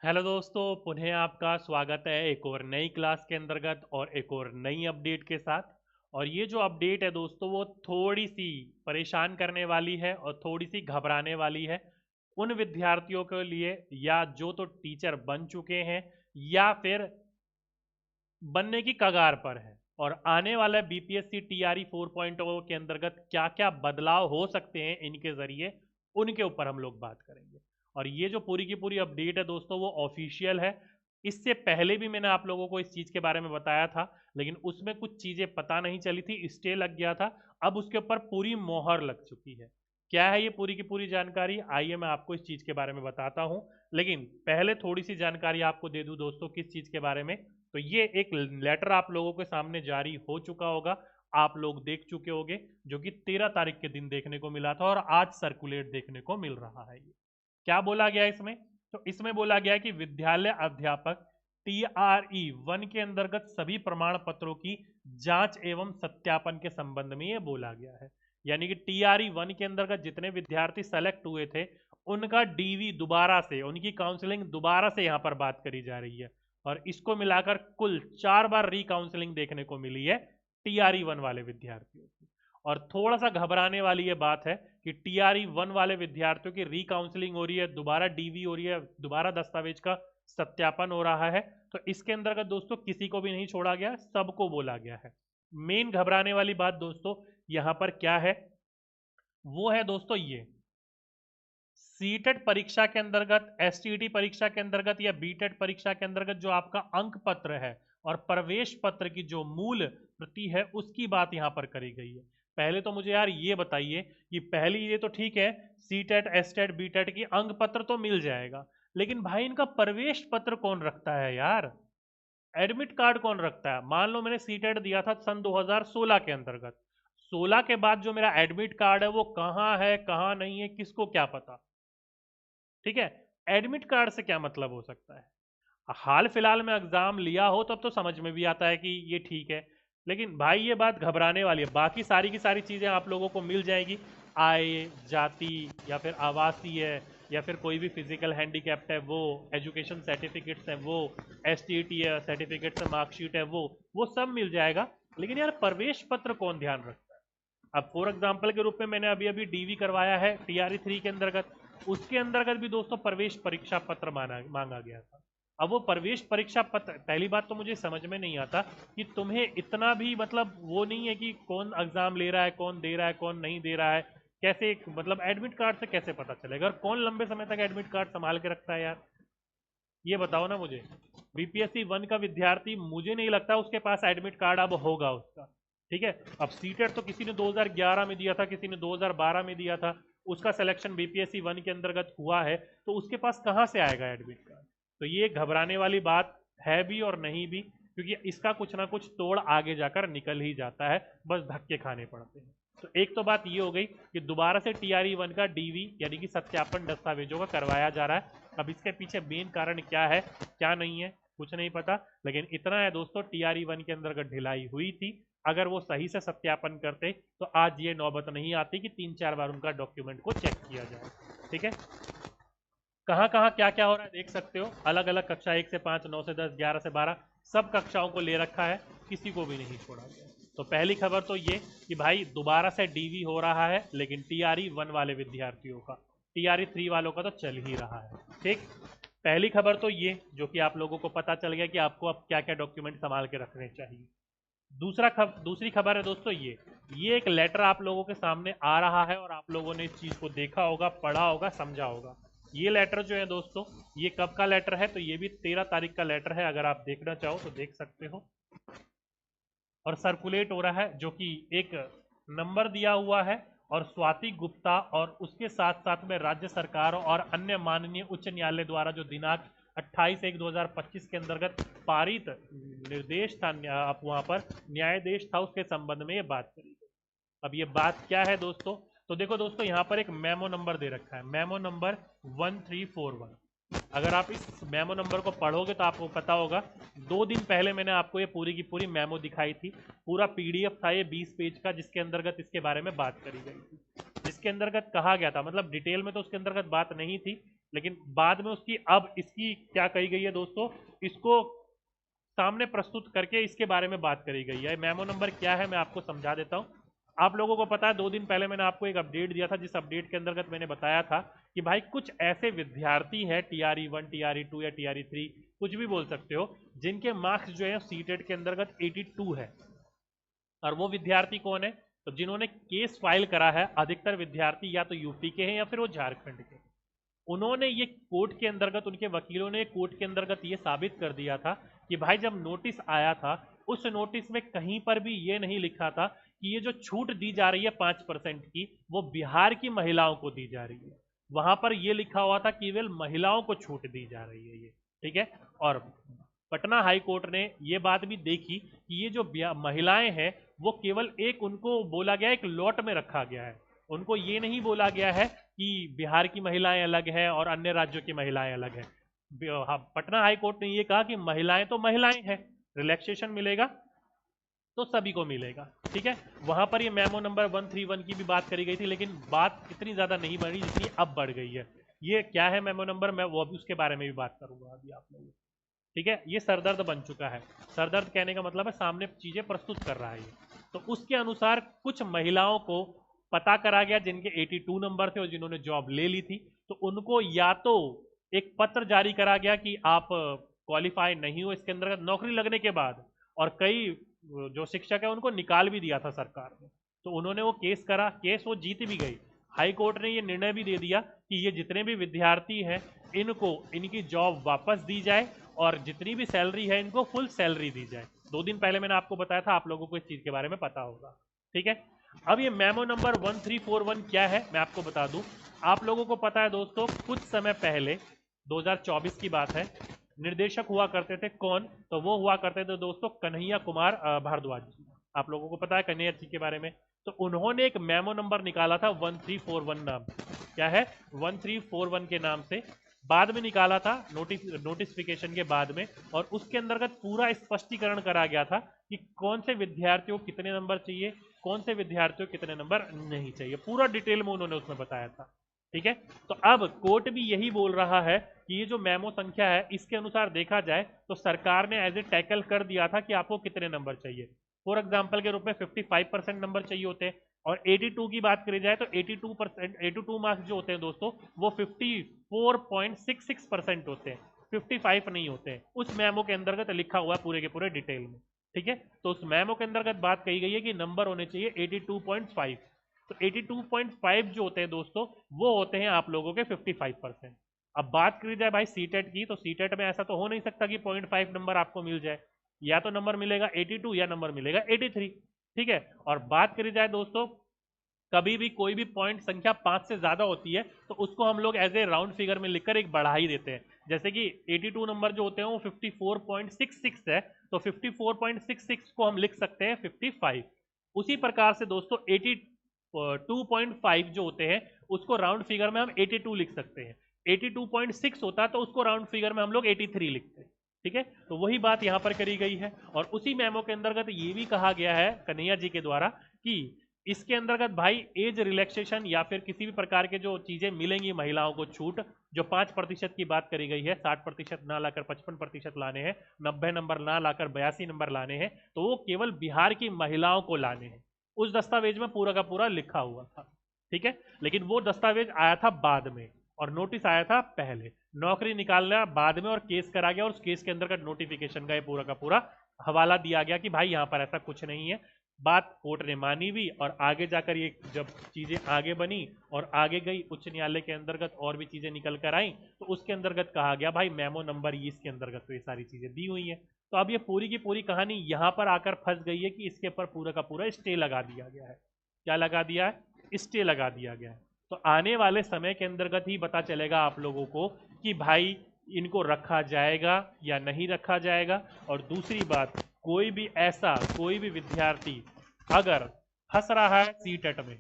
Hello दोस्तों, पुनः आपका स्वागत है एक और नई क्लास के अंतर्गत और एक और नई अपडेट के साथ। और ये जो अपडेट है दोस्तों वो थोड़ी सी परेशान करने वाली है और थोड़ी सी घबराने वाली है उन विद्यार्थियों के लिए या जो तो टीचर बन चुके हैं या फिर बनने की कगार पर है। और आने वाला बीपीएससी टीआरई 4.0 के अंतर्गत क्या क्या बदलाव हो सकते हैं इनके जरिए, उनके ऊपर हम लोग बात करेंगे। और ये जो पूरी की पूरी अपडेट है दोस्तों वो ऑफिशियल है। इससे पहले भी मैंने आप लोगों को इस चीज़ के बारे में बताया था, लेकिन उसमें कुछ चीज़ें पता नहीं चली थी, स्टे लग गया था। अब उसके ऊपर पूरी मोहर लग चुकी है। क्या है ये पूरी की पूरी जानकारी, आइए मैं आपको इस चीज़ के बारे में बताता हूँ। लेकिन पहले थोड़ी सी जानकारी आपको दे दूँ दोस्तों, किस चीज़ के बारे में। तो ये एक लेटर आप लोगों के सामने जारी हो चुका होगा, आप लोग देख चुके होंगे, जो कि 13 तारीख के दिन देखने को मिला था और आज सर्कुलेट देखने को मिल रहा है। ये क्या बोला गया इसमें? तो इसमें बोला गया कि विद्यालय अध्यापक TRE 1 के अंतर्गत सभी प्रमाण पत्रों की जांच एवं सत्यापन के संबंध में ये बोला गया है। यानी कि TRE 1 के अंतर्गत जितने विद्यार्थी सेलेक्ट हुए थे उनका डीवी दोबारा से, उनकी काउंसलिंग दोबारा से यहाँ पर बात करी जा रही है। और इसको मिलाकर कुल 4 बार री-काउंसलिंग देखने को मिली है TRE 1 वाले विद्यार्थियों की। और थोड़ा सा घबराने वाली ये बात है कि TRE 1 वाले विद्यार्थियों की री-काउंसलिंग हो रही है, दोबारा डीवी हो रही है, दोबारा दस्तावेज का सत्यापन हो रहा है। तो इसके अंतर्गत दोस्तों किसी को भी नहीं छोड़ा गया, सबको बोला गया है। मेन घबराने वाली बात दोस्तों यहाँ पर क्या है, वो है दोस्तों ये सीटेट परीक्षा के अंतर्गत, एसटीईटी परीक्षा के अंतर्गत या बीटेट परीक्षा के अंतर्गत जो आपका अंक पत्र है और प्रवेश पत्र की जो मूल प्रति है उसकी बात यहां पर करी गई है। पहले तो मुझे यार ये बताइए कि पहली ये तो ठीक है, सीटेट एसटेट बीटेट की अंक पत्र तो मिल जाएगा, लेकिन भाई इनका प्रवेश पत्र कौन रखता है यार? एडमिट कार्ड कौन रखता है? मान लो मैंने सीटेट दिया था सन 2016 के अंतर्गत, 16 के बाद जो मेरा एडमिट कार्ड है वो कहाँ है कहाँ नहीं है किसको क्या पता। ठीक है, एडमिट कार्ड से क्या मतलब हो सकता है? हाल फिलहाल में एग्जाम लिया हो तब तो समझ में भी आता है कि ये ठीक है, लेकिन भाई ये बात घबराने वाली है। बाकी सारी की सारी चीज़ें आप लोगों को मिल जाएगी, आय, जाति या फिर आवासीय या फिर कोई भी फिजिकल हैंडीकैप्ट है वो, एजुकेशन सर्टिफिकेट्स है वो, STT है सर्टिफिकेट्स है, मार्कशीट है वो सब मिल जाएगा। लेकिन यार प्रवेश पत्र कौन ध्यान रखता है? अब फॉर एग्जाम्पल के रूप में मैंने अभी अभी डीवी करवाया है TRE 3 के अंतर्गत, उसके अंतर्गत भी दोस्तों प्रवेश परीक्षा पत्र मांगा गया था। अब वो प्रवेश परीक्षा पत्र, पहली बात तो मुझे समझ में नहीं आता कि तुम्हें इतना भी मतलब वो नहीं है कि कौन एग्जाम ले रहा है, कौन दे रहा है, कौन नहीं दे रहा है, कैसे मतलब एडमिट कार्ड से कैसे पता चलेगा? और कौन लंबे समय तक एडमिट कार्ड संभाल के रखता है यार? ये बताओ ना मुझे। BPSC 1 का विद्यार्थी मुझे नहीं लगता उसके पास एडमिट कार्ड अब होगा उसका। ठीक है, अब सीटेट तो किसी ने 2011 में दिया था, किसी ने 2012 में दिया था, उसका सिलेक्शन BPSC 1 के अंतर्गत हुआ है, तो उसके पास कहाँ से आएगा एडमिट कार्ड? तो ये घबराने वाली बात है भी और नहीं भी, क्योंकि इसका कुछ ना कुछ तोड़ आगे जाकर निकल ही जाता है, बस धक्के खाने पड़ते हैं। तो एक तो बात ये हो गई कि दोबारा से TRE 1 का डीवी यानी कि सत्यापन दस्तावेजों का करवाया जा रहा है। अब इसके पीछे मेन कारण क्या है क्या नहीं है कुछ नहीं पता, लेकिन इतना है दोस्तों, TRE 1 के अंतर्गत ढिलाई हुई थी। अगर वो सही से सत्यापन करते तो आज ये नौबत नहीं आती कि 3-4 बार उनका डॉक्यूमेंट को चेक किया जाए। ठीक है, कहाँ कहाँ क्या क्या हो रहा है देख सकते हो, अलग अलग कक्षा 1 से 5, 9 से 10, 11 से 12, सब कक्षाओं को ले रखा है, किसी को भी नहीं छोड़ा गया। तो पहली खबर तो ये कि भाई दोबारा से डीवी हो रहा है, लेकिन TRE 1 वाले विद्यार्थियों का, TRE 3 वालों का तो चल ही रहा है। ठीक, पहली खबर तो ये जो कि आप लोगों को पता चल गया कि आपको अब क्या क्या डॉक्यूमेंट संभाल के रखने चाहिए। दूसरी खबर है दोस्तों ये एक लेटर आप लोगों के सामने आ रहा है और आप लोगों ने इस चीज़ को देखा होगा, पढ़ा होगा, समझा होगा। ये लेटर जो है दोस्तों, ये कब का लेटर है? तो ये भी 13 तारीख का लेटर है, अगर आप देखना चाहो तो देख सकते हो। और सर्कुलेट हो रहा है, जो कि एक नंबर दिया हुआ है, और स्वाति गुप्ता और उसके साथ साथ में राज्य सरकार और अन्य माननीय उच्च न्यायालय द्वारा जो दिनांक 28/1/2025 के अंतर्गत पारित निर्देश था, आप वहां पर न्यायाधीश था, उसके संबंध में ये बात करी गई। अब ये बात क्या है दोस्तों? तो देखो दोस्तों, यहाँ पर एक मेमो नंबर दे रखा है, मेमो नंबर 1341। अगर आप इस मेमो नंबर को पढ़ोगे तो आपको पता होगा, 2 दिन पहले मैंने आपको ये पूरी की पूरी मेमो दिखाई थी। पूरा PDF था ये 20 पेज का, जिसके अंतर्गत इसके बारे में बात करी गई थी, जिसके अंतर्गत कहा गया था, मतलब डिटेल में तो उसके अंतर्गत बात नहीं थी, लेकिन बाद में उसकी अब इसकी क्या कही गई है दोस्तों, इसको सामने प्रस्तुत करके इसके बारे में बात करी गई है। मेमो नंबर क्या है मैं आपको समझा देता हूं। आप लोगों को पता है 2 दिन पहले मैंने आपको एक अपडेट दिया था, जिस अपडेट के अंतर्गत मैंने बताया था कि भाई कुछ ऐसे विद्यार्थी हैं TRE1 TRE2 या TRE3 कुछ भी बोल सकते हो, जिनके मार्क्स जो है सीटेट के अंतर्गत 82 है। और वो विद्यार्थी कौन है, तो जिन्होंने केस फाइल करा है, अधिकतर विद्यार्थी या तो यूपी के हैं या फिर वो झारखंड के। उन्होंने ये कोर्ट के अंतर्गत, उनके वकीलों ने कोर्ट के अंतर्गत ये साबित कर दिया था कि भाई जब नोटिस आया था उस नोटिस में कहीं पर भी ये नहीं लिखा था कि ये जो छूट दी जा रही है 5% की, वो बिहार की महिलाओं को दी जा रही है। वहां पर ये लिखा हुआ था केवल महिलाओं को छूट दी जा रही है ये, ठीक है। और पटना हाई कोर्ट ने ये बात भी देखी कि ये जो महिलाएं हैं वो केवल एक, उनको बोला गया एक लॉट में रखा गया है। उनको ये नहीं बोला गया है कि बिहार की महिलाएं अलग है और अन्य राज्यों की महिलाएं अलग है। पटना हाई कोर्ट ने ये कहा कि महिलाएं तो महिलाएं हैं, रिलैक्सेशन मिलेगा तो सभी को मिलेगा, ठीक है। वहां पर ये मेमो नंबर 131 की भी बात करी गई थी, लेकिन बात इतनी ज्यादा नहीं बढ़ी जितनी अब बढ़ गई है। ये क्या है मेमो नंबर, मैं वो भी उसके बारे में भी बात करूंगा अभी आप लोगों, ठीक है। ये सरदर्द बन चुका है। सरदर्द कहने का मतलब है सामने चीजें प्रस्तुत कर रहा है ये। तो उसके अनुसार कुछ महिलाओं को पता करा गया जिनके 82 नंबर थे और जिन्होंने जॉब ले ली थी, तो उनको या तो एक पत्र जारी करा गया कि आप क्वालिफाई नहीं हो इसके अंदर नौकरी लगने के बाद, और कई जो शिक्षक है उनको निकाल भी दिया था सरकार ने। तो उन्होंने वो केस करा, केस वो जीत भी गई। हाई कोर्ट ने ये निर्णय भी दे दिया कि ये जितने भी विद्यार्थी हैं इनको इनकी जॉब वापस दी जाए और जितनी भी सैलरी है इनको फुल सैलरी दी जाए। 2 दिन पहले मैंने आपको बताया था, आप लोगों को इस चीज के बारे में पता होगा, ठीक है। अब ये मेमो नंबर 1341 क्या है मैं आपको बता दूं। आप लोगों को पता है दोस्तों, कुछ समय पहले 2024 की बात है, निर्देशक हुआ करते थे कौन, तो वो हुआ करते थे दोस्तों कन्हैया कुमार भारद्वाज जी। आप लोगों को पता है कन्हैया जी के बारे में। तो उन्होंने एक मेमो नंबर निकाला था 1341 नाम, क्या है 1341 के नाम से, बाद में निकाला था नोटिफिकेशन के बाद में। और उसके अंतर्गत पूरा स्पष्टीकरण करा गया था कि कौन से विद्यार्थियों को कितने नंबर चाहिए, कौन से विद्यार्थियों को कितने नंबर नहीं चाहिए, पूरा डिटेल में उन्होंने उसमें बताया था, ठीक है। तो अब कोर्ट भी यही बोल रहा है कि ये जो मेमो संख्या है इसके अनुसार देखा जाए तो सरकार ने एज ए टैकल कर दिया था कि आपको कितने नंबर चाहिए। फॉर एग्जाम्पल के रूप में 55% नंबर चाहिए होते हैं, और 82 की बात करी जाए तो 82 मार्क्स जो होते हैं दोस्तों वो 54.66% होते हैं, 55 नहीं होते हैं। उस मेमो के अंतर्गत लिखा हुआ है पूरे के पूरे डिटेल में, ठीक है। तो उस मेमो के अंतर्गत बात कही गई है कि नंबर होने चाहिए 82.5। तो 82.5 जो होते हैं दोस्तों वो होते हैं आप लोगों के 55%। अब बात करी जाए भाई सीटेट की, तो सीटेट में ऐसा तो हो नहीं सकता कि 0.5 नंबर आपको मिल जाए, या तो नंबर मिलेगा 82 या नंबर मिलेगा 83, ठीक है। और बात करी जाए दोस्तों, कभी भी कोई भी पॉइंट संख्या 5 से ज्यादा होती है तो उसको हम लोग एज ए राउंड फिगर में लिखकर एक बढ़ाई देते हैं। जैसे कि 82 नंबर जो होते हैं वो 54.66 है, तो 54.66 को हम लिख सकते हैं 55। उसी प्रकार से दोस्तों 82.5 जो होते हैं उसको राउंड फिगर में हम 82 लिख सकते हैं। 82.6 होता है तो उसको राउंड फिगर में हम लोग 83 लिखते हैं, ठीक है। तो वही बात यहां पर करी गई है। और उसी मेमो के अंतर्गत ये भी कहा गया है कन्हैया जी के द्वारा कि इसके अंतर्गत भाई एज रिलैक्सेशन या फिर किसी भी प्रकार के जो चीजें मिलेंगी महिलाओं को छूट, जो 5% की बात करी गई है, 60% ना लाकर 55% लाने हैं, 90 नंबर ना लाकर 82 नंबर लाने हैं, तो वो केवल बिहार की महिलाओं को लाने हैं। उस दस्तावेज में पूरा का पूरा लिखा हुआ था, ठीक है। लेकिन वो दस्तावेज आया था बाद में और नोटिस आया था पहले, नौकरी निकालना बाद में और केस करा गया और उस केस के अंदर का नोटिफिकेशन का पूरा हवाला दिया गया कि भाई यहाँ पर ऐसा कुछ नहीं है। बात कोर्ट ने मानी भी और आगे जाकर ये जब चीजें आगे बनी और आगे गई उच्च न्यायालय के अंतर्गत और भी चीजें निकल कर आई, तो उसके अंतर्गत कहा गया भाई मेमो नंबर 20 के अंतर्गत तो ये सारी चीजें दी हुई हैं। तो अब ये पूरी की पूरी कहानी यहाँ पर आकर फंस गई है कि इसके ऊपर पूरा का पूरा स्टे लगा दिया गया है। क्या लगा दिया है, स्टे लगा दिया गया है। तो आने वाले समय के अंतर्गत ही पता चलेगा आप लोगों को कि भाई इनको रखा जाएगा या नहीं रखा जाएगा। और दूसरी बात, कोई भी विद्यार्थी अगर फंस रहा है सीटेट में,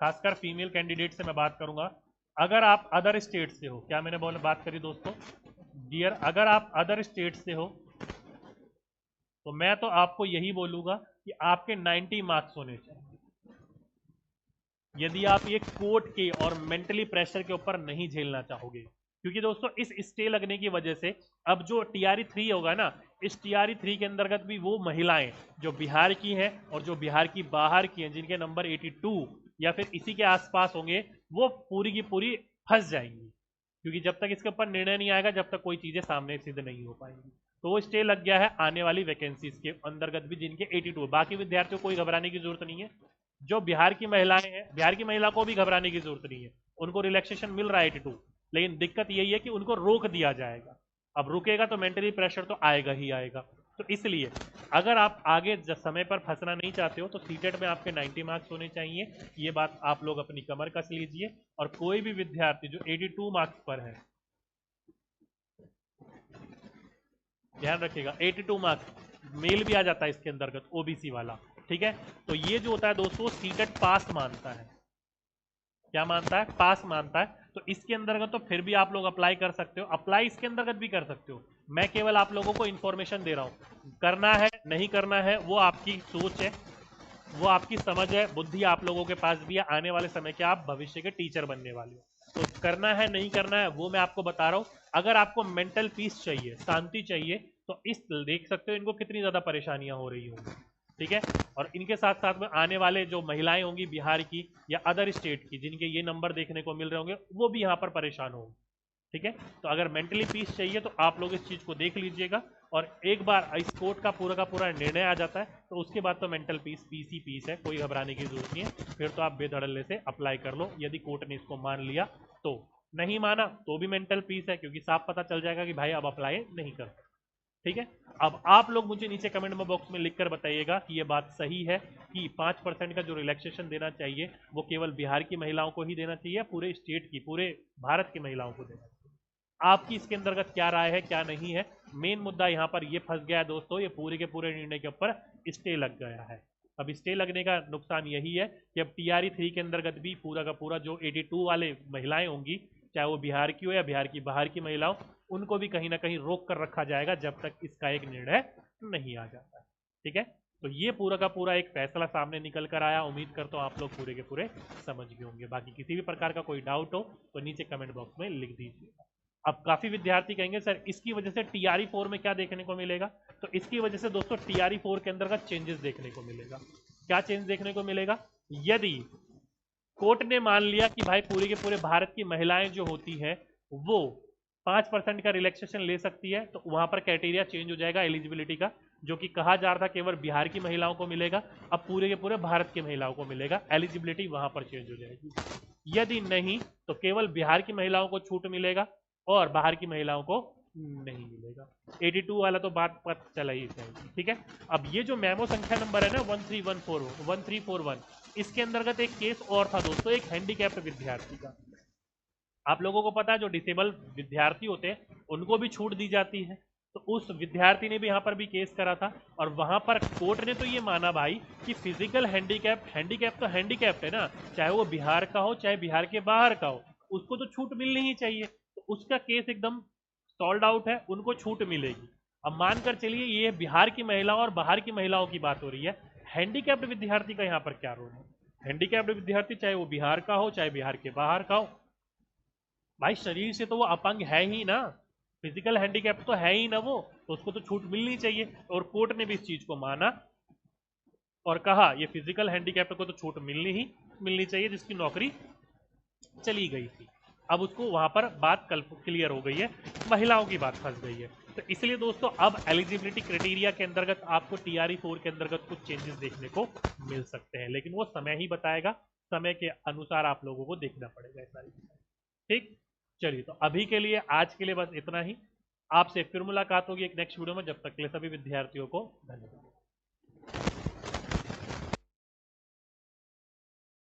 खासकर फीमेल कैंडिडेट से मैं बात करूंगा, अगर आप अदर स्टेट से हो, क्या मैंने बात करी दोस्तों डियर, अगर आप अदर स्टेट से हो तो मैं तो आपको यही बोलूंगा कि आपके 90 मार्क्स होने चाहिए। यदि आप ये कोर्ट के और मेंटली प्रेशर के ऊपर नहीं झेलना चाहोगे। क्योंकि दोस्तों इस स्टे लगने की वजह से अब जो टीआरई 3 होगा ना, इस टीआरई 3 के अंतर्गत भी वो महिलाएं जो बिहार की हैं और जो बिहार की बाहर की हैं, जिनके नंबर 82 या फिर इसी के आसपास होंगे, वो पूरी की पूरी फंस जाएंगी। क्योंकि जब तक इसके ऊपर निर्णय नहीं आएगा, जब तक कोई चीजें सामने सिद्ध नहीं हो पाएंगी। तो वो स्टे लग गया है आने वाली वैकेंसीज के अंतर्गत भी, जिनके 82। बाकी विद्यार्थियों को कोई घबराने की जरूरत नहीं है। जो बिहार की महिलाएं हैं, बिहार की महिला को भी घबराने की जरूरत नहीं है, उनको रिलैक्सेशन मिल रहा है 82। लेकिन दिक्कत यही है कि उनको रोक दिया जाएगा। अब रुकेगा तो मेंटली प्रेशर तो आएगा ही आएगा। तो इसलिए अगर आप आगे समय पर फंसना नहीं चाहते हो तो सीटेट में आपके 90 मार्क्स होने चाहिए। ये बात आप लोग अपनी कमर कस लीजिए। और कोई भी विद्यार्थी जो 82 मार्क्स पर है, ध्यान रखिएगा 82 मार्क्स मेल भी आ जाता है इसके अंतर्गत, ओबीसी वाला। ठीक है, तो ये जो होता है दोस्तों सीटेट पास मानता है। क्या मानता है? पास मानता है। तो इसके अंतर्गत तो फिर भी आप लोग अप्लाई कर सकते हो, अप्लाई इसके अंतर्गत भी कर सकते हो। मैं केवल आप लोगों को इंफॉर्मेशन दे रहा हूं। करना है नहीं करना है वो आपकी सोच है, वो आपकी समझ है, बुद्धि आप लोगों के पास भी है। आने वाले समय के आप भविष्य के टीचर बनने वाले हो, तो करना है नहीं करना है वो मैं आपको बता रहा हूं। अगर आपको मेंटल पीस चाहिए, शांति चाहिए, तो इस देख सकते हो इनको कितनी ज्यादा परेशानियां हो रही होंगी। ठीक है, और इनके साथ साथ में आने वाले जो महिलाएं होंगी बिहार की या अदर स्टेट की, जिनके ये नंबर देखने को मिल रहे होंगे, वो भी यहाँ पर परेशान होंगे। ठीक है, तो अगर मेंटली पीस चाहिए तो आप लोग इस चीज को देख लीजिएगा। और एक बार इस कोर्ट का पूरा निर्णय आ जाता है तो उसके बाद तो मेंटल पीस पीस ही पीस है, कोई घबराने की जरूरत नहीं है। फिर तो आप बेधड़ल्ले से अप्लाई कर लो, यदि कोर्ट ने इसको मान लिया तो। नहीं माना तो भी मेंटल पीस है, क्योंकि साफ पता चल जाएगा कि भाई अब अप्लाई नहीं कर सकते। ठीक है, अब आप लोग मुझे नीचे कमेंट बॉक्स में लिखकर बताइएगा कि ये बात सही है कि 5% का जो रिलैक्सेशन देना चाहिए वो केवल बिहार की महिलाओं को ही देना चाहिए, पूरे स्टेट की, पूरे भारत की महिलाओं को देना चाहिए। आपकी इसके अंतर्गत क्या राय है, क्या नहीं है? मेन मुद्दा यहाँ पर ये फंस गया है दोस्तों, ये पूरे के पूरे निर्णय के ऊपर स्टे लग गया है। अब स्टे लगने का नुकसान यही है कि अब टीआरई 3 के अंतर्गत भी पूरा का पूरा जो 82 वाले महिलाएं होंगी, चाहे वो बिहार की हो या बिहार की बाहर की महिलाओं, उनको भी कहीं ना कहीं रोक कर रखा जाएगा जब तक इसका एक निर्णय नहीं आ जाता है। ठीक है, तो ये पूरा का पूरा एक फैसला सामने निकल कर आया। उम्मीद करता हूँ आप लोग पूरे के पूरे समझ गए होंगे। बाकी किसी भी प्रकार का कोई डाउट हो तो नीचे कमेंट बॉक्स में लिख दीजिएगा। अब काफी विद्यार्थी कहेंगे सर इसकी वजह से टीआरई 4 में क्या देखने को मिलेगा? तो इसकी वजह से दोस्तों टीआरई 4 के अंतर्गत चेंजेस देखने को मिलेगा। क्या चेंज देखने को मिलेगा? यदि कोर्ट ने मान लिया कि भाई पूरे के पूरे भारत की महिलाएं जो होती हैं वो 5% का रिलैक्सेशन ले सकती है, तो वहां पर क्राइटेरिया चेंज हो जाएगा एलिजिबिलिटी का। जो कि कहा जा रहा था केवल बिहार की महिलाओं को मिलेगा, अब पूरे के पूरे भारत की महिलाओं को मिलेगा। एलिजिबिलिटी वहां पर चेंज हो जाएगी। यदि नहीं तो केवल बिहार की महिलाओं को छूट मिलेगा और बाहर की महिलाओं को नहीं मिलेगा। 82 वाला तो बात पता चला ही जाएगी। ठीक है, अब ये जो मेमो संख्या नंबर है ना 1341, इसके अंतर्गत एक केस और था दोस्तों, एक हैंडीकैप्ड विद्यार्थी का। आप लोगों को पता है जो डिसेबल विद्यार्थी होते हैं उनको भी छूट दी जाती है। तो उस विद्यार्थी ने भी यहाँ पर भी केस करा था, और वहां पर कोर्ट ने तो ये माना भाई कि फिजिकल हैंडीकैप तो हैंडीकैप्ड है ना, चाहे वो बिहार का हो चाहे बिहार के बाहर का हो, उसको तो छूट मिलनी ही चाहिए। तो उसका केस एकदम सॉल्ड आउट है, उनको छूट मिलेगी। अब मानकर चलिए ये बिहार की महिलाओं और बाहर की महिलाओं की बात हो रही है, हैंडीकैप्ड विद्यार्थी का यहाँ पर क्या रोल है? हैंडीकैप्ड विद्यार्थी चाहे वो बिहार का हो चाहे बिहार के बाहर का हो, भाई शरीर से तो वो अपंग है ही ना, फिजिकल हैंडीकैप तो है ही ना वो, तो उसको तो छूट मिलनी चाहिए। और कोर्ट ने भी इस चीज को माना और कहा ये फिजिकल हैंडीकैप को तो छूट मिलनी चाहिए, जिसकी नौकरी चली गई थी। अब उसको वहां पर बात क्लियर हो गई है, महिलाओं की बात फंस गई है। तो इसलिए दोस्तों अब एलिजिबिलिटी क्राइटेरिया के अंतर्गत आपको टीआरई 4 के अंतर्गत कुछ चेंजेस देखने को मिल सकते हैं, लेकिन वो समय ही बताएगा, समय के अनुसार आप लोगों को देखना पड़ेगा सारी चीजें। ठीक, चलिए तो अभी के लिए आज के लिए बस इतना ही। आपसे फिर मुलाकात होगी एक नेक्स्ट वीडियो में, जब तक के लिए सभी विद्यार्थियों को धन्यवाद।